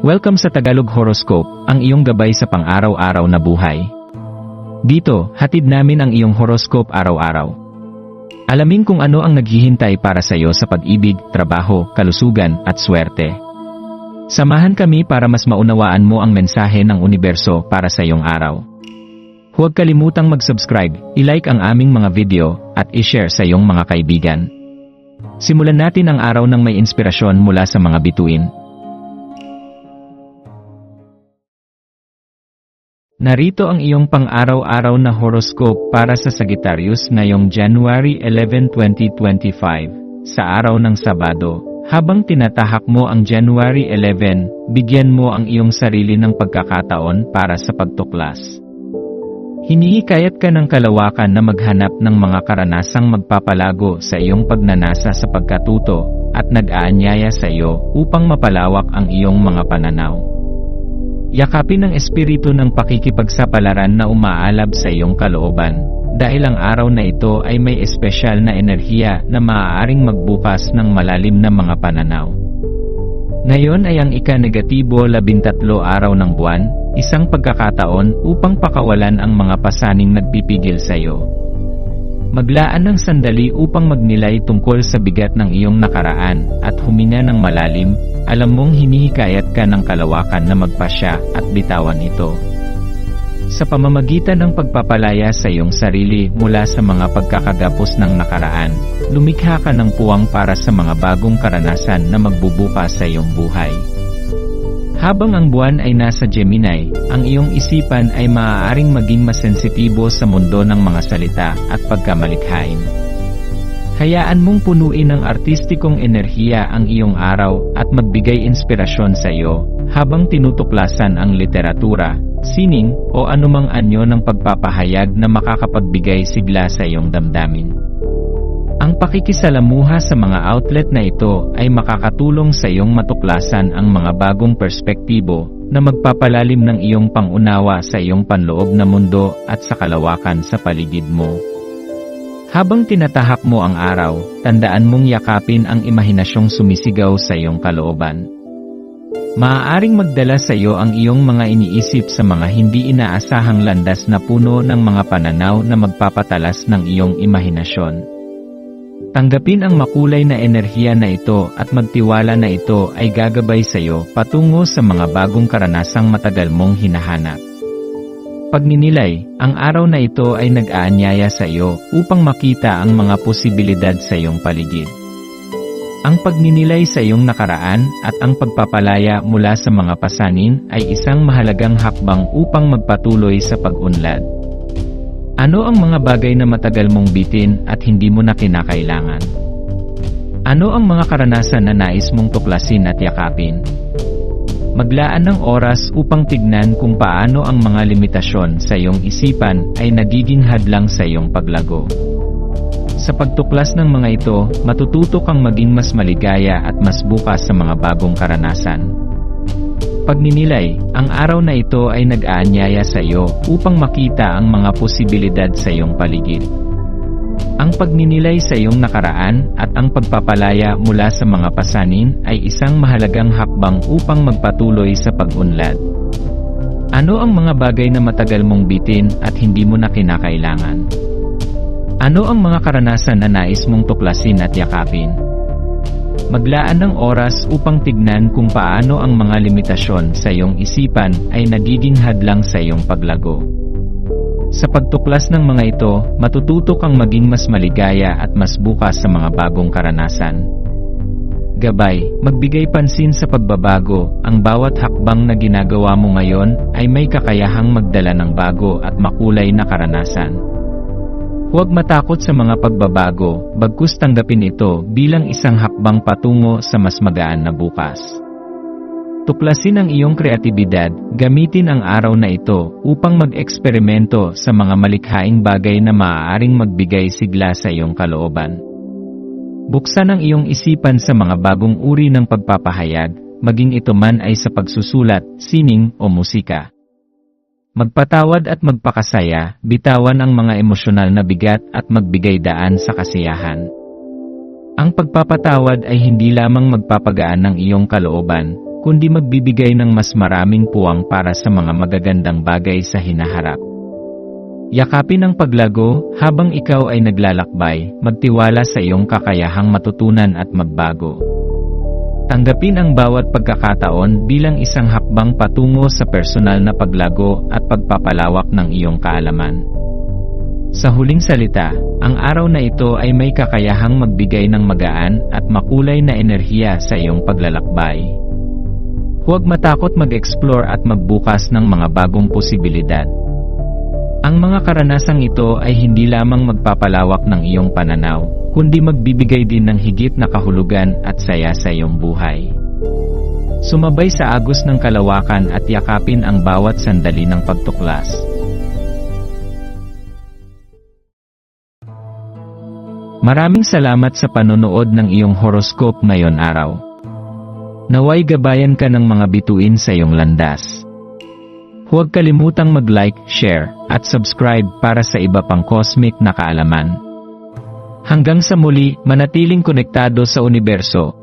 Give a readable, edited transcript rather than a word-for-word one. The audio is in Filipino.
Welcome sa Tagalog Horoscope, ang iyong gabay sa pang-araw-araw na buhay. Dito, hatid namin ang iyong horoscope araw-araw. Alamin kung ano ang naghihintay para sa iyo sa pag-ibig, trabaho, kalusugan, at swerte. Samahan kami para mas maunawaan mo ang mensahe ng universo para sa iyong araw. Huwag kalimutang mag-subscribe, i-like ang aming mga video, at i-share sa iyong mga kaibigan. Simulan natin ang araw ng may inspirasyon mula sa mga bituin. Narito ang iyong pang-araw-araw na horoscope para sa Sagittarius ngayong January 11, 2025, sa araw ng Sabado. Habang tinatahak mo ang January 11, bigyan mo ang iyong sarili ng pagkakataon para sa pagtuklas. Hinihikayat ka ng kalawakan na maghanap ng mga karanasang magpapalago sa iyong pagnanasa sa pagkatuto, at nag-aanyaya sa iyo upang mapalawak ang iyong mga pananaw. Yakapin ang espiritu ng pakikipagsapalaran na umaalab sa iyong kalooban, dahil ang araw na ito ay may espesyal na enerhiya na maaaring magbukas ng malalim na mga pananaw. Ngayon ay ang ika-negatibo 13 araw ng buwan, isang pagkakataon upang pakawalan ang mga pasaning nagpipigil sa iyo. Maglaan ng sandali upang magnilay tungkol sa bigat ng iyong nakaraan at huminga ng malalim. Alam mong hinihikayat ka ng kalawakan na magpasya at bitawan ito. Sa pamamagitan ng pagpapalaya sa iyong sarili mula sa mga pagkakagapos ng nakaraan, lumikha ka ng puwang para sa mga bagong karanasan na magbubukas sa iyong buhay. Habang ang buwan ay nasa Gemini, ang iyong isipan ay maaaring maging masensitibo sa mundo ng mga salita at pagkamalikhain. Hayaan mong punuin ng artistikong enerhiya ang iyong araw at magbigay inspirasyon sa iyo habang tinutuklasan ang literatura, sining, o anumang anyo ng pagpapahayag na makakapagbigay sigla sa iyong damdamin. Ang pakikisalamuha sa mga outlet na ito ay makakatulong sa iyong matuklasan ang mga bagong perspektibo na magpapalalim ng iyong pangunawa sa iyong panloob na mundo at sa kalawakan sa paligid mo. Habang tinatahak mo ang araw, tandaan mong yakapin ang imahinasyong sumisigaw sa iyong kalooban. Maaaring magdala sa iyo ang iyong mga iniisip sa mga hindi inaasahang landas na puno ng mga pananaw na magpapatalas ng iyong imahinasyon. Tanggapin ang makulay na enerhiya na ito at magtiwala na ito ay gagabay sa iyo patungo sa mga bagong karanasang matagal mong hinahanap. Pagninilay, ang araw na ito ay nag-aanyaya sa iyo upang makita ang mga posibilidad sa iyong paligid. Ang pagninilay sa iyong nakaraan at ang pagpapalaya mula sa mga pasanin ay isang mahalagang hakbang upang magpatuloy sa pag-unlad. Ano ang mga bagay na matagal mong bitin at hindi mo na kinakailangan? Ano ang mga karanasan na nais mong tuklasin at yakapin? Maglaan ng oras upang tignan kung paano ang mga limitasyon sa iyong isipan ay nagiging hadlang sa iyong paglago. Sa pagtuklas ng mga ito, matututo kang maging mas maligaya at mas bukas sa mga bagong karanasan. Pagninilay, ang araw na ito ay nag-aanyaya sa iyo upang makita ang mga posibilidad sa iyong paligid. Ang pagninilay sa iyong nakaraan at ang pagpapalaya mula sa mga pasanin ay isang mahalagang hakbang upang magpatuloy sa pag-unlad. Ano ang mga bagay na matagal mong bitin at hindi mo na kinakailangan? Ano ang mga karanasan na nais mong tuklasin at yakapin? Maglaan ng oras upang tignan kung paano ang mga limitasyon sa iyong isipan ay nagiging hadlang sa iyong paglago. Sa pagtuklas ng mga ito, matututo kang maging mas maligaya at mas bukas sa mga bagong karanasan. Gabay, magbigay pansin sa pagbabago. Ang bawat hakbang na ginagawa mo ngayon ay may kakayahang magdala ng bago at makulay na karanasan. Huwag matakot sa mga pagbabago, bagkus tanggapin ito bilang isang hakbang patungo sa mas magaan na bukas. Tuklasin ang iyong kreatibidad, gamitin ang araw na ito upang mag-eksperimento sa mga malikhaing bagay na maaaring magbigay sigla sa iyong kalooban. Buksan ang iyong isipan sa mga bagong uri ng pagpapahayag, maging ito man ay sa pagsusulat, sining, o musika. Magpatawad at magpakasaya, bitawan ang mga emosyonal na bigat at magbigay daan sa kasiyahan. Ang pagpapatawad ay hindi lamang magpapagaan ng iyong kalooban, kundi magbibigay ng mas maraming puwang para sa mga magagandang bagay sa hinaharap. Yakapin ang paglago habang ikaw ay naglalakbay, magtiwala sa iyong kakayahang matutunan at magbago. Tanggapin ang bawat pagkakataon bilang isang hakbang patungo sa personal na paglago at pagpapalawak ng iyong kaalaman. Sa huling salita, ang araw na ito ay may kakayahang magbigay ng magaan at makulay na enerhiya sa iyong paglalakbay. Huwag matakot mag-explore at magbukas ng mga bagong posibilidad. Ang mga karanasang ito ay hindi lamang magpapalawak ng iyong pananaw, kundi magbibigay din ng higit na kahulugan at saya sa iyong buhay. Sumabay sa agos ng kalawakan at yakapin ang bawat sandali ng pagtuklas. Maraming salamat sa panonood ng iyong horoscope ngayon araw. Naway gabayan ka ng mga bituin sa iyong landas. Huwag kalimutang mag-like, share, at subscribe para sa iba pang cosmic na kaalaman. Hanggang sa muli, manatiling konektado sa universo.